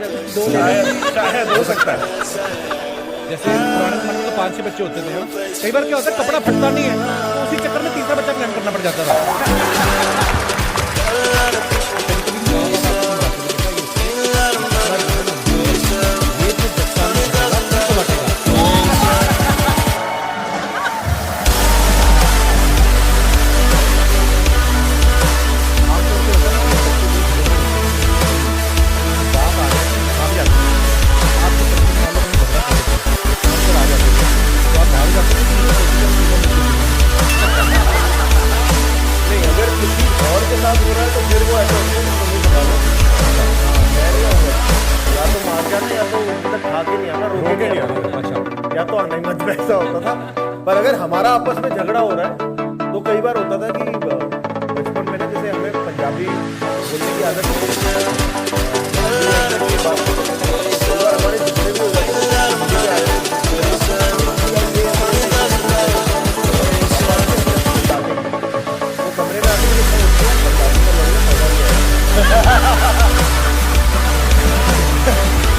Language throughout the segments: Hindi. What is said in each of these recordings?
शायद हो सकता है। जैसे पुराने जमाने में तो 5-6 बच्चे होते थे, कई बार क्या होता है कपड़ा फटता नहीं है तो उसी चक्कर में तीसरा बच्चा प्लान करना पड़ जाता था। या तो नहीं मत वैसा होता था, पर अगर हमारा आपस में झगड़ा हो रहा है तो कई बार होता था कि बचपन में ना जैसे हमें पंजाबी बोलने की आदत हमारे झगड़े भी हो जाते तो कमरे में आके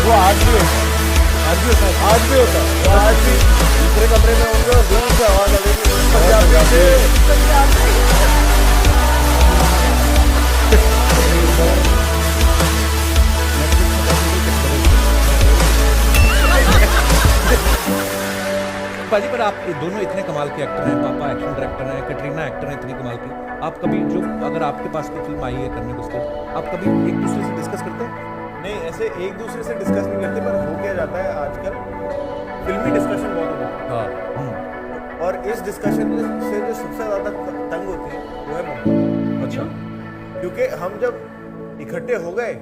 वो आज भी होता है, आज भी दूसरे कमरे में होंगे और दूर से आवाज आएगी बाजी पर आप दोनों इतने कमाल के एक्टर हैं, पापा एक्शन डायरेक्टर हैं, कैटरीना एक्टर हैं, इतनी कमाल की, आप कभी जो अगर आपके पास कोई फिल्म आई है करने को आप कभी एक दूसरे से डिस्कस करते हैं? नहीं, ऐसे एक दूसरे से डिस्कस नहीं करते, पर हो क्या जाता है आजकल फिल्मी डिस्कशन बहुत होता है और इस डिस्कशन से जो सबसे ज्यादा तंग होती है वो है मम्मी। अच्छा। क्योंकि हम जब इकट्ठे हो गए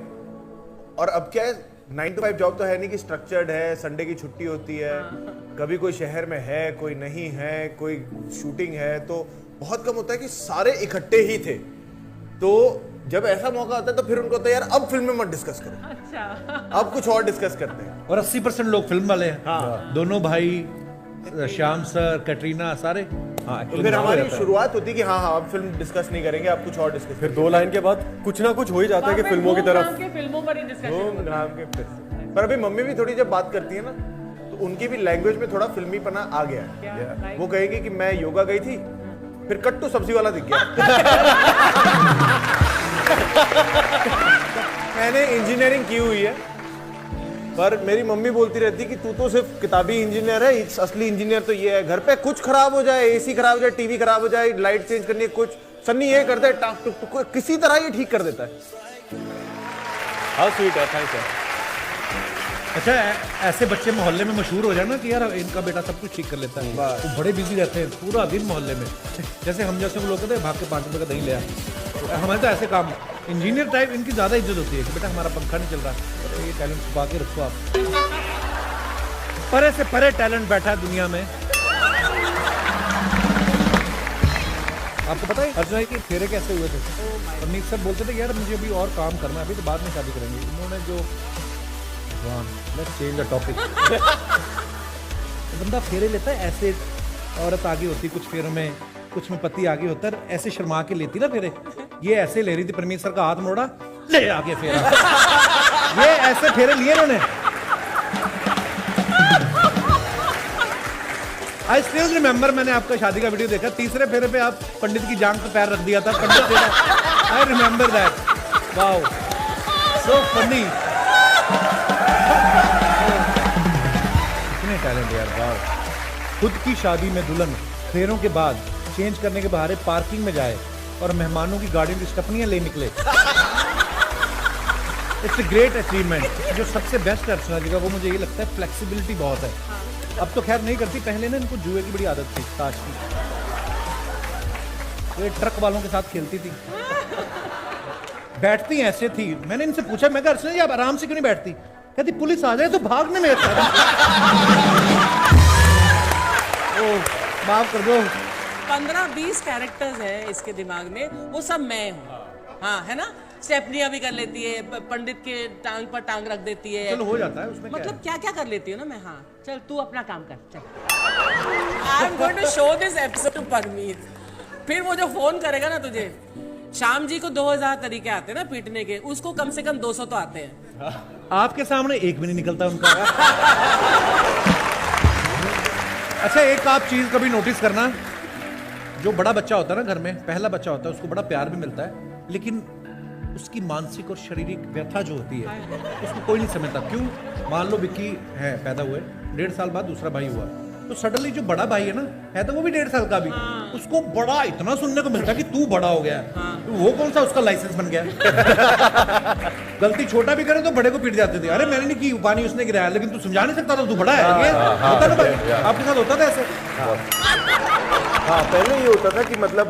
और अब क्या है 9 to 5 जॉब तो है नहीं कि स्ट्रक्चर्ड है, संडे की छुट्टी होती है, कभी कोई शहर में है कोई नहीं है, कोई शूटिंग है, तो बहुत कम होता है कि सारे इकट्ठे ही थे। तो जब ऐसा मौका आता है तो फिर उनको होता है यार अब फिल्म में मत डिस्कस करो, अच्छा अब कुछ और डिस्कस करते हैं। और 80% लोग फिल्म वाले हैं। हाँ। दोनों भाई, श्याम सर, कैटरीना, सारे। हाँ, तो फिर हमारी शुरुआत होती है कि हाँ अब फिल्म डिस्कस नहीं करेंगे, अब कुछ और डिस्कस। फिर 2 लाइन के बाद कुछ ना कुछ हो ही जाता है कि फिल्मों की तरफ फिल्मों पर ही डिस्कशन। नाम के पर अभी मम्मी भी थोड़ी जब बात करती है ना तो उनकी भी लैंग्वेज में थोड़ा फिल्मी पना आ गया है। वो कहेगी कि मैं योगा गई थी, फिर कट्टू सब्जी वाला दिख गया। मैंने इंजीनियरिंग की हुई है, पर मेरी मम्मी बोलती रहती कि तू तो सिर्फ किताबी इंजीनियर है, असली इंजीनियर तो ये है। घर पे कुछ खराब हो जाए, एसी खराब हो जाए, टीवी खराब हो जाए, लाइट चेंज करनी है, कुछ सन्नी ये करता है, टाक टुक टुक किसी तरह ये ठीक कर देता है। हाउ स्वीट है, थैंक्स सर। अच्छा, ऐसे बच्चे मोहल्ले में मशहूर हो जाए ना कि यार इनका बेटा सब कुछ ठीक कर लेता है, तो बड़े बिजी रहते हैं पूरा दिन मोहल्ले में। जैसे हम जैसे लोग कहते हैं भाग के 5 रुपए का दही ले आए, हमारे तो ऐसे काम इंजीनियर टाइप इनकी ज्यादा इज्जत होती है कि बेटा हमारा पंखा नहीं चल रहा, तो ये टैलेंट छुपा के रखो आप। परे से परे टैलेंट बैठा है दुनिया में। आपको पता है अर्जुन के फेरे कैसे हुए थे? अमित सर बोलते थे यार मुझे अभी और काम करना है, अभी तो बाद में शादी करेंगे। उन्होंने जो लेट्स चेंज द टॉपिक। बंदा फेरे लेता है, ऐसे औरत आगे होती कुछ फेरों में, कुछ में पति आगे होता है, ऐसे शर्मा के लेती ना फेरे। ये ऐसे ले रही थी, परमेश सर का हाथ मोड़ा, ले आगे फेरा। ये ऐसे फेरे लिए इन्होंने। आई स्टिल रिमेंबर, मैंने आपका शादी का वीडियो देखा, तीसरे फेरे पे आप पंडित की जांघ पे पैर रख दिया था। Pandit I remember that. Wow, so funny. कितने टैलेंट यार, वाह। खुद की शादी में दुल्हन फेरों के बाद चेंज करने के बहाने पार्किंग में जाए और मेहमानों की गाड़ियों की स्टपनियां ले निकले। It's a great achievement. जो सबसे बेस्ट है अर्चना जी का, वो मुझे ये लगता है फ्लेक्सिबिलिटी बहुत है। अब तो खैर नहीं करती, पहले ना इनको जुए की बड़ी आदत थी, ताश की। ये ट्रक वालों के साथ खेलती थी, बैठती ऐसे थी। मैंने इनसे पूछा, मैं कहा अर्चना जी आप आराम से क्यों नहीं बैठती? कहती पुलिस आ जाए तो भागने में अच्छा। माफ कर दो। 15-20 कैरेक्टर्स है इसके दिमाग में, वो सब मैं हूँ। हाँ, है ना? स्टेपनिया भी कर लेती है, पंडित के टांग पर टांग रख देती है। चलो हो जाता है उसमें, मतलब क्या क्या कर लेती हूँ ना मैं। हाँ चल तू अपना काम कर, चल। I am going to show this episode to Parmeet. फिर वो जो फोन करेगा ना तुझे, श्याम जी को 2000 तरीके आते हैं ना पीटने के, उसको कम से कम 200 तो आते हैं। आपके सामने एक भी नहीं निकलता उनका। अच्छा, एक आप चीज कभी नोटिस करना, जो बड़ा बच्चा होता है ना घर में, पहला बच्चा होता है, उसको बड़ा प्यार भी मिलता है, लेकिन उसकी मानसिक और शारीरिक व्यथा जो होती है उसको कोई नहीं समझता। क्यों? मान लो विक्की है, पैदा हुए 1.5 साल बाद दूसरा भाई हुआ, तो सडनली जो बड़ा भाई है ना, है तो वो भी 1.5 साल का भी, उसको बड़ा इतना सुनने को मिलता है कि तू बड़ा हो गया है। तो वो कौन सा उसका लाइसेंस बन गया? गलती छोटा भी करे तो बड़े को पीट जाते थे, अरे मैंने नहीं की, पानी उसने गिराया, लेकिन तू समझा नहीं सकता था, तू बड़ा है। ये होता ना भाई, आपके साथ होता था ऐसे? हाँ, पहले ये होता था कि मतलब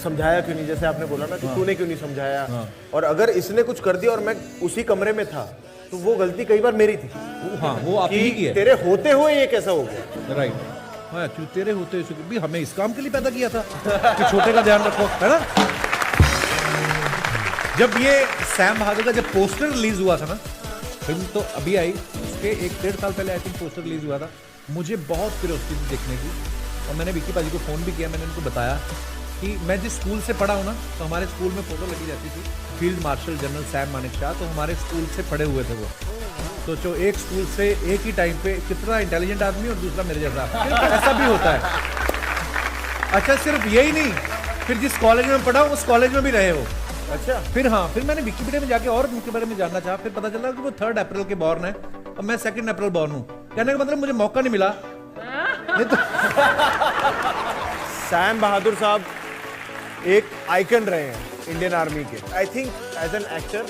समझाया क्यों नहीं, जैसे आपने बोला ना कि तूने क्यों नहीं समझाया, और अगर इसने कुछ कर दिया और मैं उसी कमरे में था तो वो गलती कई बार मेरी थी। हाँ, वो आप ही की है। तेरे होते हुए ये कैसा हो गया? राइट, हाँ, तेरे होते हुए भी हमें इस काम के लिए पैदा किया था कि छोटे का ध्यान रखो, है ना? जब ये सैम बहादुर का जब पोस्टर रिलीज हुआ था ना, फिल्म तो अभी आई, उसके 1-1.5 साल पहले आई थिंक पोस्टर रिलीज हुआ था, मुझे बहुत क्यूरियोसिटी थी देखने की, और मैंने विक्की पाजी को फ़ोन भी किया, मैंने उनको बताया कि मैं जिस स्कूल से पढ़ा हूँ ना, तो हमारे स्कूल में फोटो लगी जाती थी, field marshal general Sam Manekshaw, तो हमारे स्कूल से पढ़े हुए थे वो। सोचो, एक स्कूल से एक ही टाइम पे कितना इंटेलिजेंट आदमी और दूसरा मेरे जैसा, ऐसा भी होता है। अच्छा, सिर्फ यही नहीं, फिर जिस कॉलेज में पढ़ा उस कॉलेज में भी रहे हो। अच्छा, फिर हाँ, फिर मैंने विकिपीडिया में जाके और उनके बारे में जानना चाहा, फिर पता चला कि वो 3 अप्रैल के बॉर्न है और मैं 2 अप्रैल बॉर्न हूँ। कहने का मतलब मुझे मौका नहीं मिला। नहीं तो सैम बहादुर साहब एक आइकन रहे हैं इंडियन आर्मी के। I think as an actor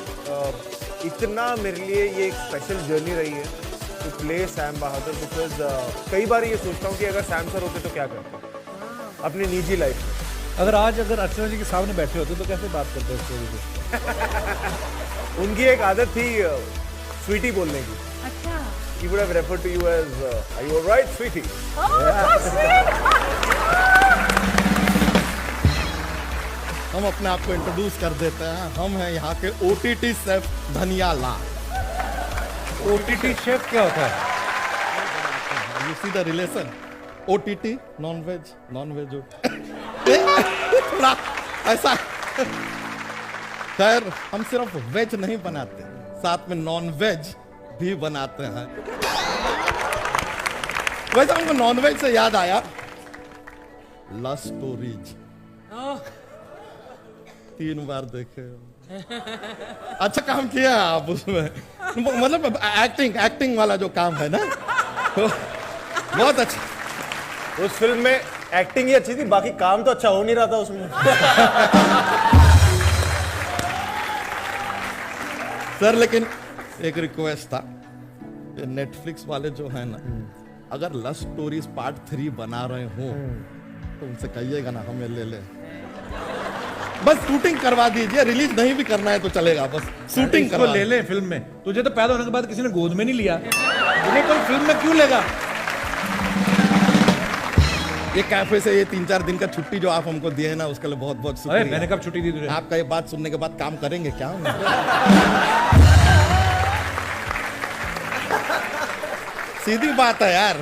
इतना मेरे लिए ये एक स्पेशल जर्नी रही है to play Sam Bahadur, because कई बार ये सोचता हूँ कि अगर सैम सर होते तो क्या करते अपनी निजी लाइफ में। अगर अर्चना जी के सामने बैठे होते तो कैसे बात करते हैं स्टोरी पे? उनकी एक आदत थी स्वीटी बोलने की। अच्छा, He would have referred to you as, are you alright, sweetie? हम अपने आप को इंट्रोड्यूस कर देते हैं, हम हैं यहाँ के OTT शेफ धनिया लाल। OTT शेफ क्या होता है? You see the relation? OTT non veg थोड़ा ऐसा। खैर, हम सिर्फ वेज नहीं बनाते, साथ में नॉन वेज भी बनाते हैं। वैसे हमको नॉन वेज से याद आया, लव स्टोरीज 3 बार देखे। अच्छा काम किया आप उसमें, मतलब एक्टिंग वाला जो काम है ना, बहुत अच्छा। उस फिल्म में एक्टिंग ही अच्छी थी, बाकी काम तो अच्छा हो नहीं रहा था उसमें। सर, लेकिन एक रिक्वेस्ट था, नेटफ्लिक्स वाले जो है ना, अगर लव स्टोरीज पार्ट 3 बना रहे हो तो उनसे कहिएगा ना हमें ले ले, बस शूटिंग करवा दीजिए, रिलीज नहीं भी करना है तो चलेगा, बस शूटिंग को ले ले फिल्म में। तुझे तो पैदा होने के बाद किसी ने गोद में नहीं लिया, तुझे कोई फिल्म में क्यों लेगा? ये कैफे से ये 3-4 दिन का छुट्टी जो आप हमको दिए हैं ना, उसके लिए बहुत बहुत शुक्रिया। मैंने कब छुट्टी दी तुझे? आपका ये बात सुनने के बाद काम करेंगे क्या? सीधी बात है यार,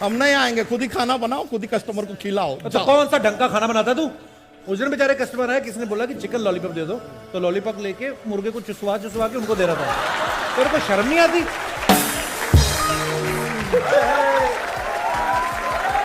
हम नहीं आएंगे, खुद ही खाना बनाओ, खुद ही कस्टमर को खिलाओ। तो कौन सा ढंग का खाना बनाता है तू? उस दिन बेचारे कस्टमर आए, किसने बोला कि चिकन लॉलीपॉप दे दो, तो लॉलीपॉप लेके मुर्गे को चुसवा के उनको दे रहा था। तेरे को शर्म नहीं आती?